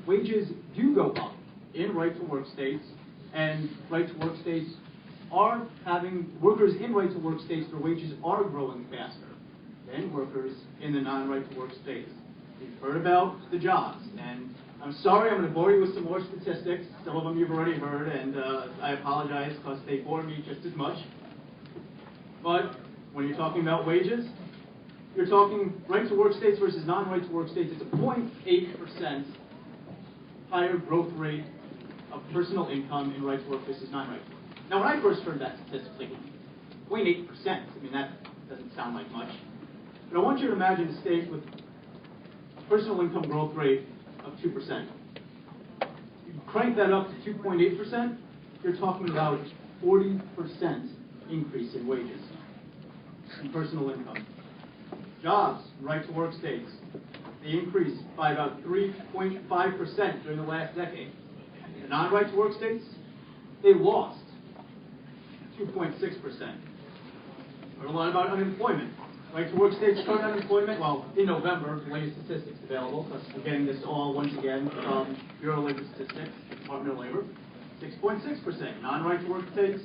wages do go up in right-to-work states, and right-to-work states are having, workers in right-to-work states, their wages are growing faster than workers in the non-right-to-work states. You've heard about the jobs, and I'm sorry, I'm going to bore you with some more statistics. Some of them you've already heard, and I apologize because they bore me just as much. But when you're talking about wages, you're talking right-to-work states versus non-right-to-work states. It's a 0.8% higher growth rate of personal income in right-to-work versus non-right-to-work. Now, when I first heard that statistic, 0.8%, I mean, that doesn't sound like much. But I want you to imagine a state with a personal income growth rate of 2%. You crank that up to 2.8%, you're talking about 40% increase in wages in personal income. Jobs, right-to-work states, they increased by about 3.5% during the last decade. The non-right-to-work states, they lost 2.6%. Heard a lot about unemployment. Right-to-work states current unemployment, well, in November, the latest statistics available, because we're getting this all once again from Bureau of Labor Statistics, Department of Labor, 6.6%. Non-right-to-work states,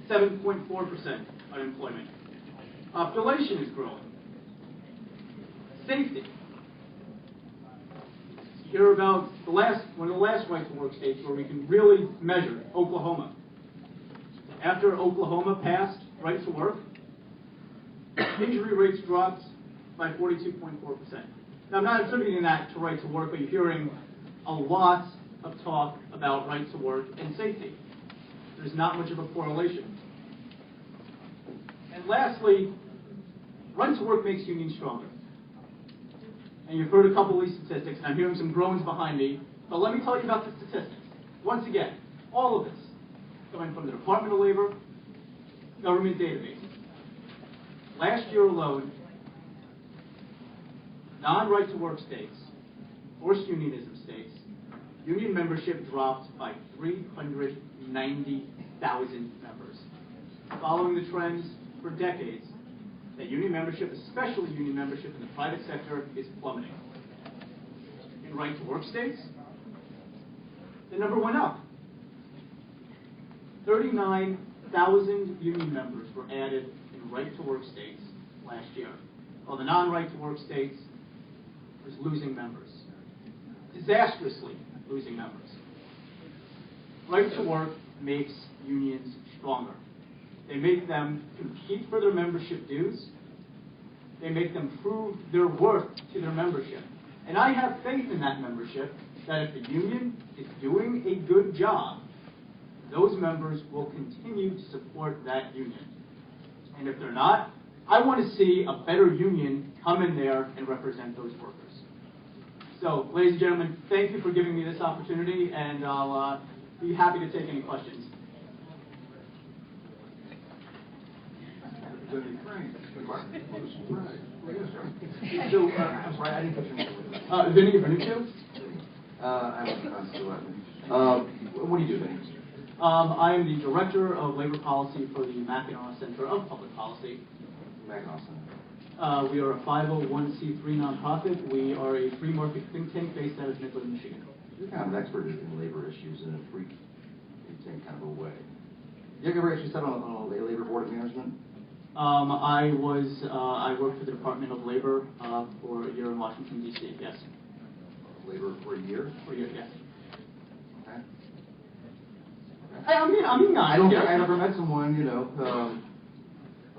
7.4% unemployment. Population is growing. Safety. You hear about one of the last right-to-work states where we can really measure, Oklahoma. After Oklahoma passed right-to-work, injury rates dropped by 42.4%. Now, I'm not attributing that to right to work, but you're hearing a lot of talk about right to work and safety. There's not much of a correlation. And lastly, right to work makes unions stronger. And you've heard a couple of these statistics, and I'm hearing some groans behind me, but let me tell you about the statistics. Once again, all of this coming from the Department of Labor government database. Last year alone, non-right to work states, forced unionism states, union membership dropped by 390,000 members. Following the trends for decades, that union membership, especially union membership in the private sector, is plummeting. In right to work states, the number went up. 39,000 union members were added in right to work states last year, while the non-right to work states was losing members, disastrously losing members. Right to work makes unions stronger. They make them compete for their membership dues. They make them prove their worth to their membership. And I have faith in that membership that if the union is doing a good job, those members will continue to support that union. And if they're not, I want to see a better union come in there and represent those workers. So, ladies and gentlemen, thank you for giving me this opportunity, and I'll be happy to take any questions. So, I'm sorry, I didn't put your name. Vinny Vernuccio? I'm what do you do, Vinny? I am the Director of Labor Policy for the Mackinac Center of Public Policy. Mackinac Center. We are a 501c3 nonprofit. We are a free market think tank based out of Midland, Michigan. You're kind of an expert in labor issues in a free think tank kind of a way. You ever actually sat on a labor board of management? I worked for the Department of Labor for a year in Washington, D.C., yes. Labor for a year? For a year, yes. Okay. I mean, I don't think I ever met someone,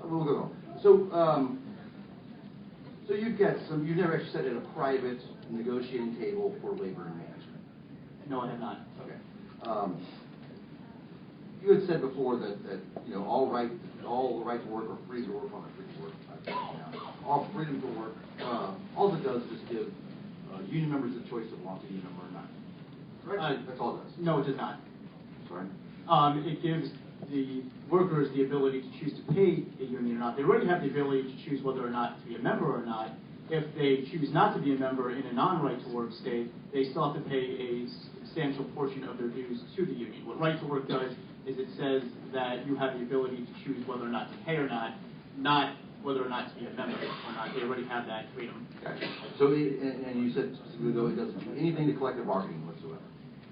we'll go on. So you've never actually sat at a private negotiating table for labor and management? No, I have not. Okay. You had said before that all the right to work or free to work, all freedom to work, all it does is just give union members the choice to want to union member or not. Right? That's all it does. No, it does not. Sorry? It gives the workers the ability to choose to pay a union or not. They already have the ability to choose whether or not to be a member or not. If they choose not to be a member in a non-right to work state, they still have to pay a substantial portion of their dues to the union. What right to work does is it says that you have the ability to choose whether or not to pay or not whether or not to be a member or not. They already have that freedom. Gotcha. So, and you said specifically, though, it doesn't do anything to collective bargaining whatsoever.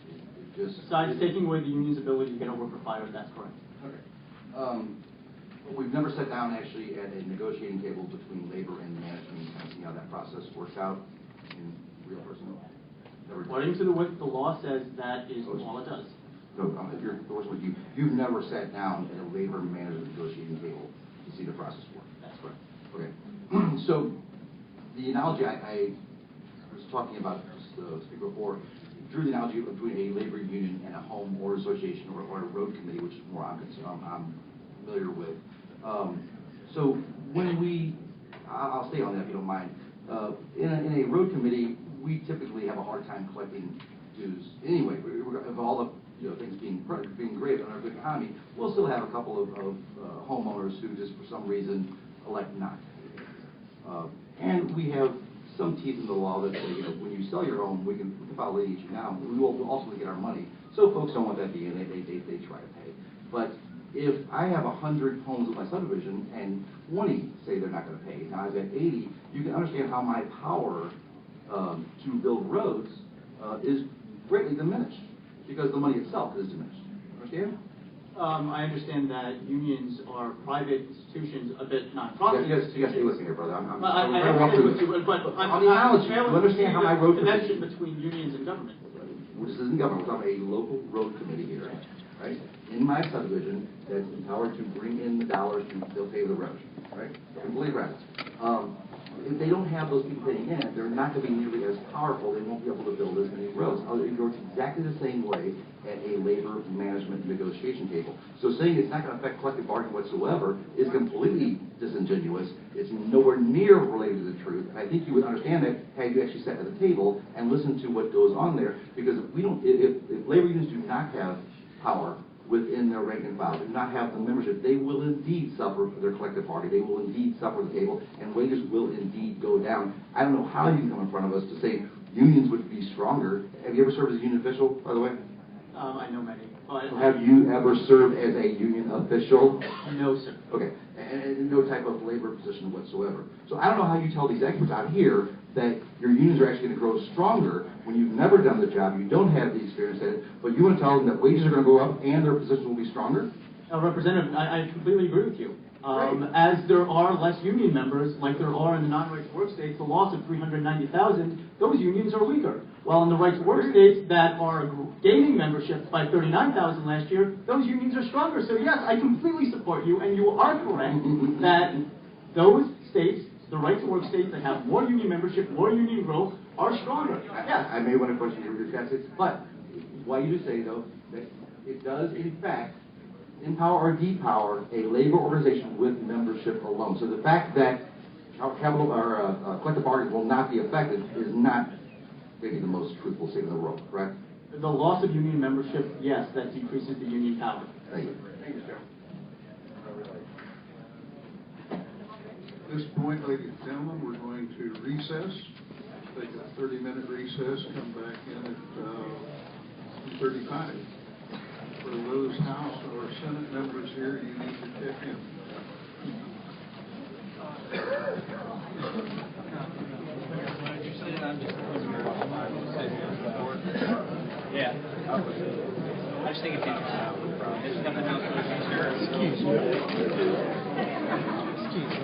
It just... Besides taking away the union's ability to get a worker fired, that's correct. Okay. We've never sat down actually at a negotiating table between labor and management and see how that process works out in real person. According to what the law says, that is all it does. No, if you're with you, you've never sat down at a labor and management negotiating table to see the process work. That's correct. Okay. So the analogy I was talking about speaker before drew the analogy between a labor union and a home or association or a road committee, which is more I'm familiar with. So when I'll stay on that if you don't mind. In a road committee, we typically have a hard time collecting dues. Anyway, of all the things being great in our good economy, we'll still have a couple of homeowners who just for some reason elect not to. And we have some teeth in the law that say, when you sell your home, we can file litigation now. We will ultimately get our money. So folks don't want that to be in. They try to pay. But if I have 100 homes in my subdivision and 20 say they're not going to pay, now I've got 80, you can understand how my power to build roads is greatly diminished because the money itself is diminished. Understand? I understand that unions are private institutions, a bit non-profit institutions. You got to stay with me here, brother. I'm I understand with you, but on the analogy, you understand how my road connection between unions and government. Well, this isn't government. We're talking about a local road committee here, right? In my subdivision, that's empowered to bring in the dollars to pay the road, right? Completely right. if they don't have those people paying in, they're not going to be nearly as powerful. They won't be able to build as many roads. It works exactly the same way at a labor management negotiation table. So saying it's not going to affect collective bargaining whatsoever is completely disingenuous. It's nowhere near related to the truth. And I think you would understand that had you actually sat at the table and listened to what goes on there. Because if labor unions do not have power within their rank and file, do not have the membership, they will indeed suffer for their collective bargaining. They will indeed suffer the table, and wages will indeed go down. I don't know how you can come in front of us to say unions would be stronger. Have you ever served as a union official, by the way? I know many. Have you ever served as a union official? No, sir. Okay, and no type of labor position whatsoever. So I don't know how you tell these experts out here that your unions are actually going to grow stronger when you've never done the job, you don't have the experience in it, but you want to tell them that wages are going to go up and their positions will be stronger? Representative, I completely agree with you. As there are less union members, like there are in the non-right to work states, the loss of 390,000, those unions are weaker. While in the right to work states that are gaining membership by 39,000 last year, those unions are stronger. So yes, I completely support you, and you are correct that those states, the right to work states that have more union membership, more union growth, are stronger. Yes. I may want to question your discussions, but why you do say, though, that it does, in fact, empower or depower a labor organization with membership alone. So the fact that capital or collective bargaining will not be affected is not maybe the most truthful statement in the world, correct? The loss of union membership, yes, that decreases the union power. Thank you. Thank you, Mr. At this point, ladies and gentlemen, we're going to recess. Take a 30-minute recess, come back in at 2:35. For those House or Senate members here, you need to check in. Yeah. I just think it's interesting. There's nothing else to do. Excuse me.